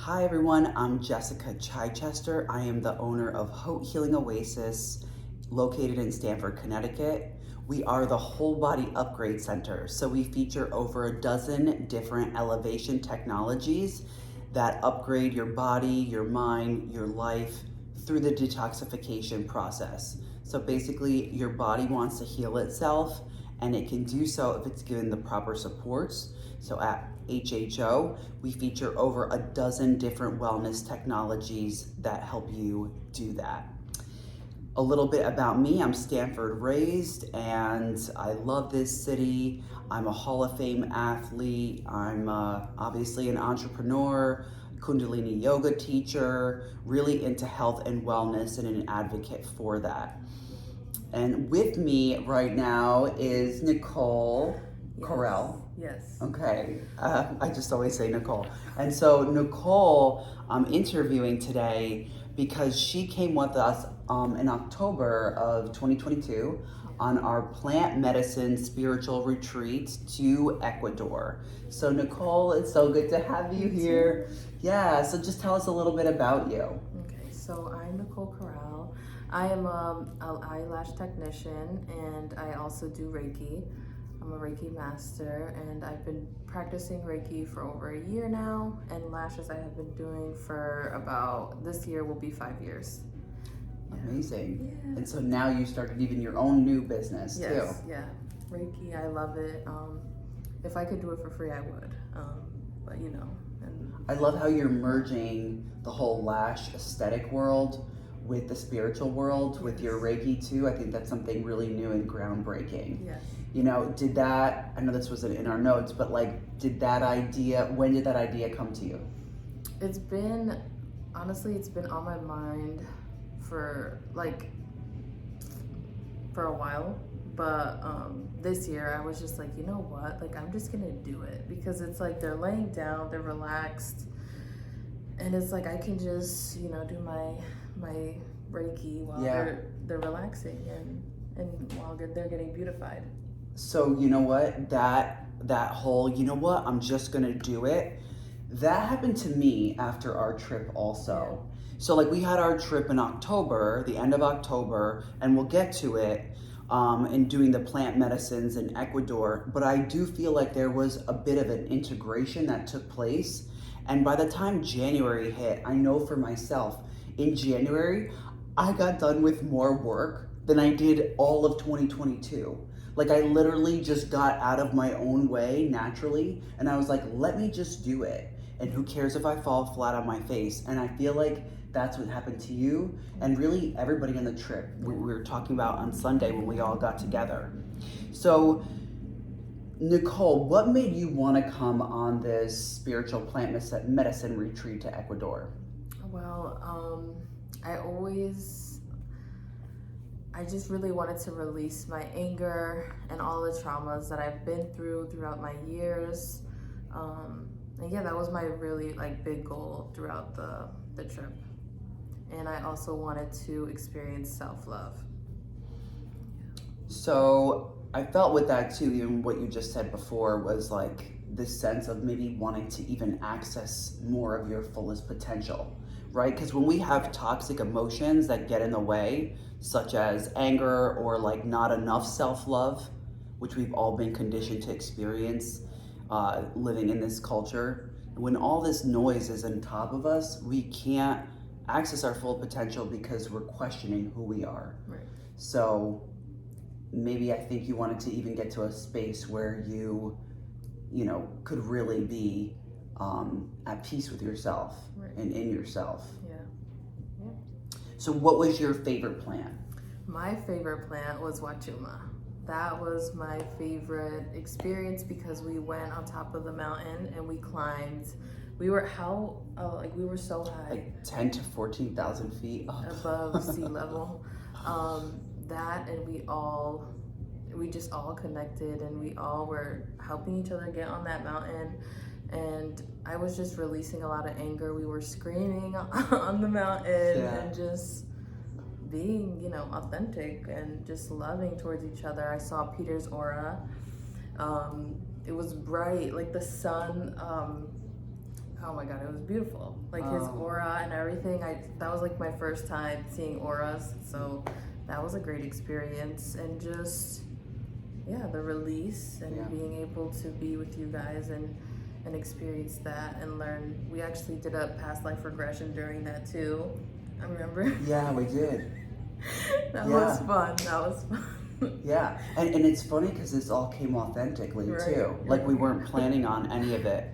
Hi everyone, I'm Jessica Chichester. I am the owner of Haute Healing Oasis, located in Stamford, Connecticut. We are the whole body upgrade center, so we feature over a dozen different elevation technologies that upgrade your body, your mind, your life through the detoxification process. So basically, your body wants to heal itself, and it can do so if it's given the proper supports. So at HHO, we feature over a dozen different wellness technologies that help you do that. A little bit about me, I'm Stanford raised and I love this city. I'm a Hall of Fame athlete. I'm obviously an entrepreneur, Kundalini yoga teacher, really into health and wellness and an advocate for that. And with me right now is Nicole Correll. Yes. Okay, I just always say Nicole. And so Nicole, I'm interviewing today because she came with us in October of 2022 on our plant medicine spiritual retreat to Ecuador. So Nicole, it's so good to have you here. Yeah, so just tell us a little bit about you. Okay, so I'm Nicole Corral. I am an eyelash technician and I also do Reiki. I'm a Reiki master and I've been practicing Reiki for over a year now, and lashes I have been doing for about, this year will be 5 years. Amazing. Yeah. And so now you started even your own new business too. Yes, yeah. Reiki, I love it. If I could do it for free, I would. But you know. I love how you're merging the whole lash aesthetic world with the spiritual world with your Reiki too. I think that's something really new and groundbreaking. Yes. You know, I know this wasn't in our notes, but like, when did that idea come to you? Honestly, it's been on my mind for a while. But this year I was just like, you know what? Like, I'm just gonna do it because it's like they're laying down, they're relaxed, and it's like I can just, you know, do my Reiki while they're relaxing and while they're getting beautified. So you know what? That whole, you know what? I'm just gonna do it. That happened to me after our trip also. Yeah. So like we had our trip in October, the end of October, and we'll get to it. And doing the plant medicines in Ecuador, but I do feel like there was a bit of an integration that took place. And by the time January hit, I know for myself, in January, I got done with more work than I did all of 2022. Like I literally just got out of my own way naturally, and I was like, let me just do it. And who cares if I fall flat on my face? And I feel like that's what happened to you and really everybody on the trip. We were talking about on Sunday when we all got together. So Nicole, what made you want to come on this spiritual plant medicine retreat to Ecuador? Well, I just really wanted to release my anger and all the traumas that I've been throughout my years. And yeah, that was my really big goal throughout the trip. And I also wanted to experience self-love. So I felt with that too, even what you just said before was like this sense of maybe wanting to even access more of your fullest potential, right? Because when we have toxic emotions that get in the way, such as anger or like not enough self-love, which we've all been conditioned to experience living in this culture, when all this noise is on top of us, we can't access our full potential because we're questioning who we are. Right. So maybe I think you wanted to even get to a space where you could really be at peace with yourself. Right. And in yourself. Yeah. So what was your favorite plant? My favorite plant was Wachuma. That was my favorite experience because we went on top of the mountain and we climbed. We were so high. Like 10 to 14,000 feet up. Above sea level. That, and we just all connected and we all were helping each other get on that mountain. And I was just releasing a lot of anger. We were screaming on the mountain and just being, authentic and just loving towards each other. I saw Peter's aura. It was bright, like the sun oh my god, it was beautiful. Like his Oh. aura and everything. That was like my first time seeing auras, so that was a great experience. And just the release and Yeah. being able to be with you guys and experience that and learn. We actually did a past life regression during that too. I remember. Yeah, we did. That Yeah. was fun. That was fun. Yeah, and it's funny because this all came authentically Right. too. Like we weren't planning on any of it.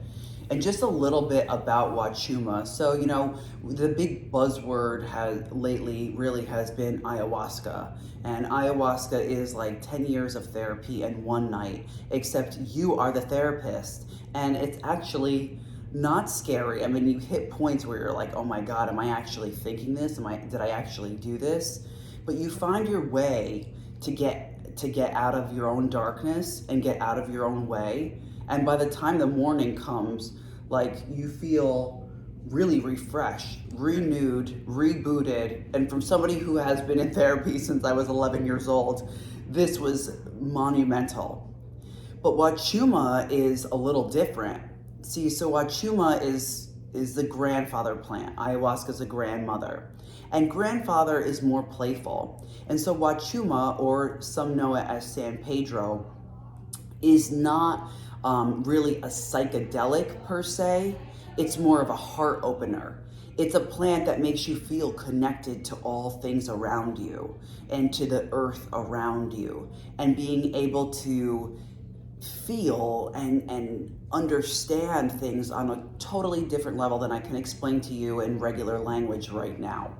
And just a little bit about Wachuma. So, you know, the big buzzword has been ayahuasca. And ayahuasca is like 10 years of therapy and one night, except you are the therapist. And it's actually not scary. I mean, you hit points where you're like, oh my God, am I actually thinking this? Did I actually do this? But you find your way to get out of your own darkness and get out of your own way. And by the time the morning comes, like you feel really refreshed, renewed, rebooted. And from somebody who has been in therapy since I was 11 years old, this was monumental. But Wachuma is a little different. See, so Wachuma is the grandfather plant. Ayahuasca is a grandmother. And grandfather is more playful. And so Wachuma, or some know it as San Pedro, is not really a psychedelic per se. It's more of a heart opener. It's a plant that makes you feel connected to all things around you and to the earth around you, and being able to feel and understand things on a totally different level than I can explain to you in regular language right now.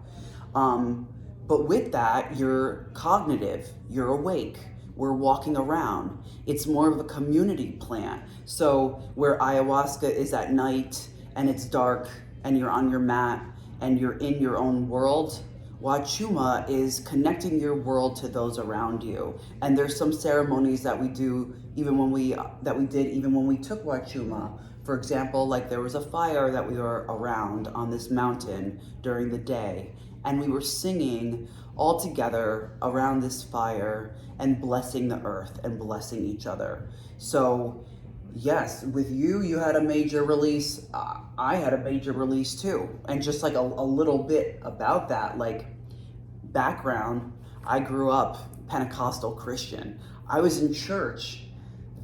But with that, you're cognitive, you're awake, we're walking around. It's more of a community plant. So where ayahuasca is at night and it's dark and you're on your mat and you're in your own world, Wachuma is connecting your world to those around you. And there's some ceremonies that we do even when we took Wachuma. For example, like there was a fire that we were around on this mountain during the day, and we were singing all together around this fire and blessing the earth and blessing each other. So yes, with you had a major release. I had a major release too. And just like a little bit about that, like background, I grew up Pentecostal Christian. I was in church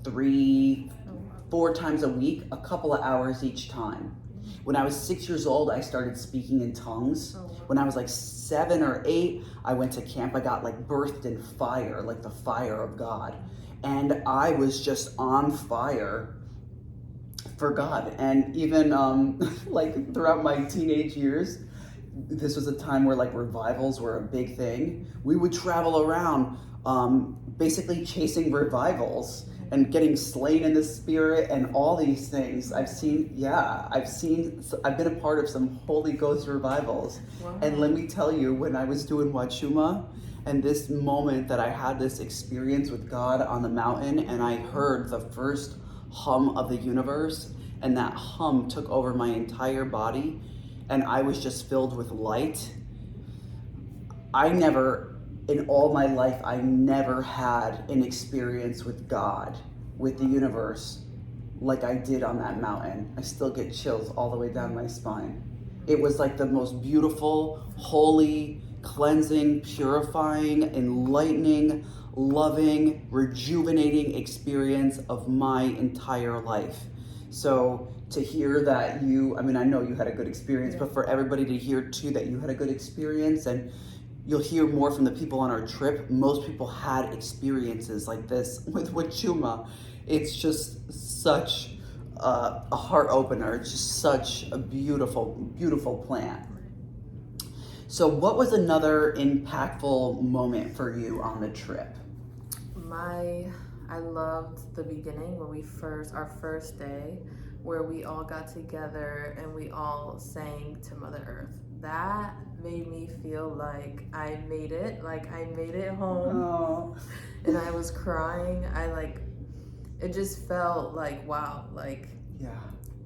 3-4 times a week, a couple of hours each time. When I was 6 years old, I started speaking in tongues. When I was like 7 or 8, I went to camp. I got like birthed in fire, like the fire of God. And I was just on fire for God. And even like throughout my teenage years, this was a time where like revivals were a big thing. We would travel around basically chasing revivals and getting slain in the spirit and all these things. I've been a part of some Holy Ghost revivals. Wow. And let me tell you, when I was doing Wachuma, and this moment that I had this experience with God on the mountain, and I heard the first hum of the universe, and that hum took over my entire body, and I was just filled with light. In all my life, I never had an experience with God, with the universe, like I did on that mountain. I still get chills all the way down my spine. It was like the most beautiful, holy, cleansing, purifying, enlightening, loving, rejuvenating experience of my entire life. So to hear that I know you had a good experience, but for everybody to hear too that you had a good experience, and you'll hear more from the people on our trip. Most people had experiences like this with Wachuma. It's just such a heart opener. It's just such a beautiful, beautiful plant. So what was another impactful moment for you on the trip? I loved the beginning when our first day, where we all got together and we all sang to Mother Earth. That made me feel like I made it home. Oh. And I was crying. It just felt like, wow,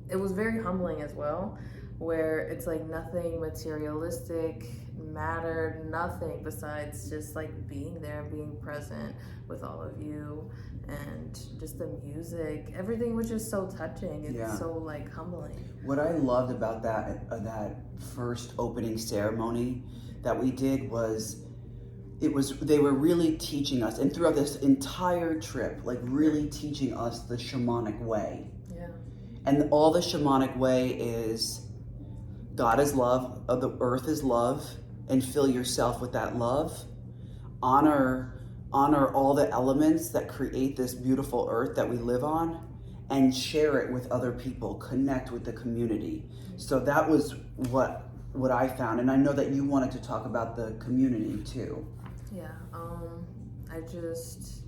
it was very humbling as well, where it's like nothing materialistic mattered, nothing besides just like being there and being present with all of you and just the music. Everything was just so touching and Yeah. so like humbling. What I loved about that first opening ceremony that we did was they were really teaching us, and throughout this entire trip, like really teaching us the shamanic way. Yeah. And all the shamanic way is God is love, the earth is love, and fill yourself with that love. Honor all the elements that create this beautiful earth that we live on, and share it with other people. Connect with the community. So that was what I found, and I know that you wanted to talk about the community too. Yeah. I just.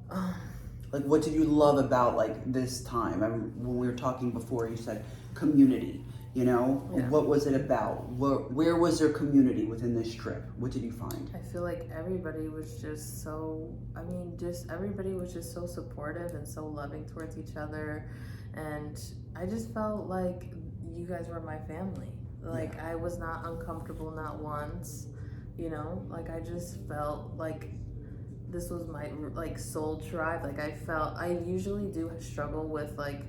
Like, what did you love about like this time? When we were talking before, you said community. You know, Yeah. What was it about? Where was there community within this trip? What did you find? I feel like everybody was just so. I mean, just everybody was just so supportive and so loving towards each other, and I just felt like you guys were my family. Like Yeah. I was not uncomfortable, not once. You know, like I just felt like this was my like soul tribe. Like I usually do struggle with like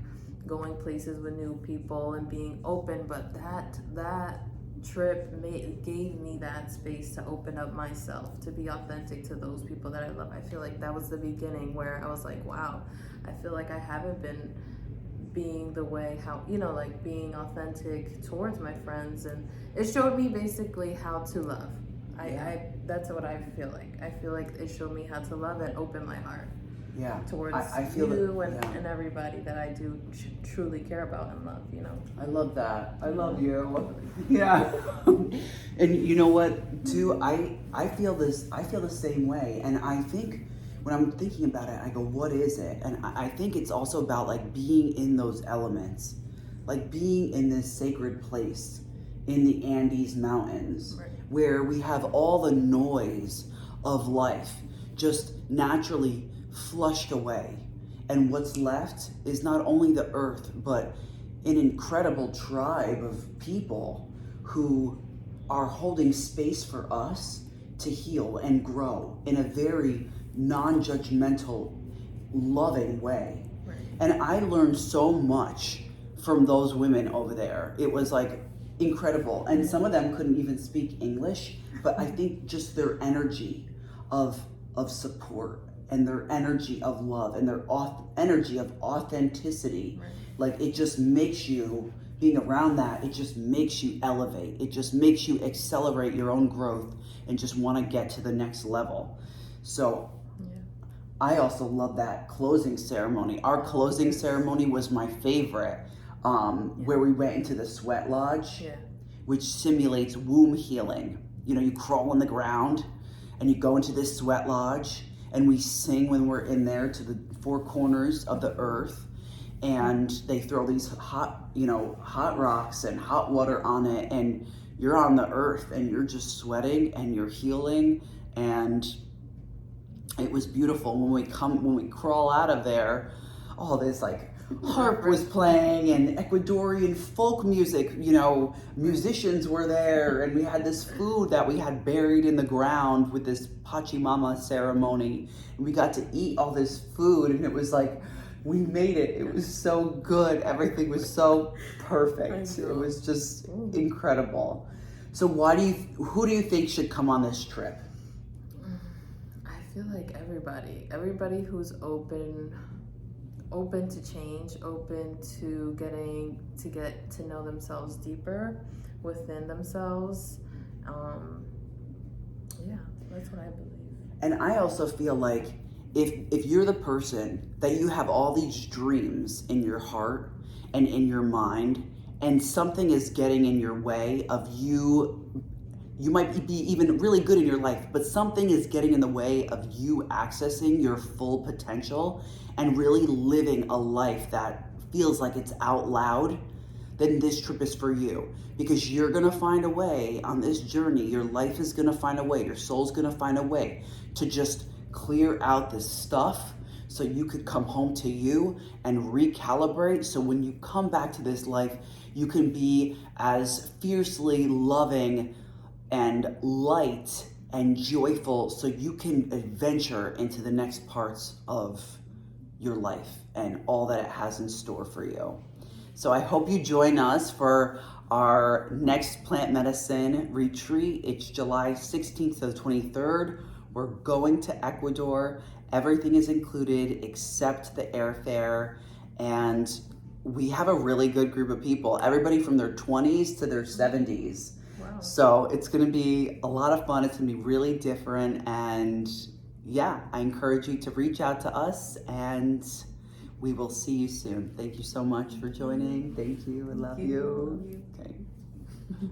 going places with new people and being open, but that trip gave me that space to open up myself, to be authentic to those people that I love. I feel like that was the beginning where I was like, wow, I feel like I haven't been being the way how, you know, like being authentic towards my friends, and it showed me basically how to love. I that's what I feel like. I feel like it showed me how to love and open my heart Yeah, towards I feel you that, and everybody that I do truly care about and love, you know. I love that. I love you. Yeah. And you know what, too? I feel this. I feel the same way. And I think when I'm thinking about it, I go, what is it? And I think it's also about like being in those elements, like being in this sacred place in the Andes Mountains, Right. where we have all the noise of life just naturally flushed away. And what's left is not only the earth, but an incredible tribe of people who are holding space for us to heal and grow in a very non-judgmental, loving way. Right. And I learned so much from those women over there. It was like incredible. And some of them couldn't even speak English, but I think just their energy of support and their energy of love and their energy of authenticity, Right. like it just makes you, being around that, it just makes you elevate. It just makes you accelerate your own growth and just want to get to the next level. So Yeah. I also love that closing ceremony. Our closing ceremony was my favorite, where we went into the sweat lodge, Yeah. which simulates womb healing. You know, you crawl on the ground and you go into this sweat lodge, and we sing when we're in there to the four corners of the earth, and they throw these hot rocks and hot water on it, and you're on the earth and you're just sweating and you're healing. And it was beautiful. When we crawl out of there, all this like harp was playing and Ecuadorian folk music, musicians were there, and we had this food that we had buried in the ground with this Pachamama ceremony, and we got to eat all this food, and it was like we made it. It was so good. Everything was so perfect. It was just incredible. So who do you think should come on this trip? I feel like everybody who's open to change, open to get to know themselves deeper within themselves. Yeah, that's what I believe. And I also feel like if you're the person that you have all these dreams in your heart and in your mind, and something is getting in your way of you might be even really good in your life, but something is getting in the way of you accessing your full potential and really living a life that feels like it's out loud, then this trip is for you. Because you're gonna find a way on this journey, your life is gonna find a way, your soul's gonna find a way to just clear out this stuff so you could come home to you and recalibrate. So when you come back to this life, you can be as fiercely loving and light and joyful, so you can adventure into the next parts of your life and all that it has in store for you. So I hope you join us for our next plant medicine retreat. It's July 16th to the 23rd. We're going to Ecuador. Everything is included except the airfare. And we have a really good group of people, everybody from their 20s to their 70s. Wow. So it's going to be a lot of fun. It's going to be really different. And yeah, I encourage you to reach out to us, and we will see you soon. Thank you so much for joining. Thank you. I love you. Love you. Okay.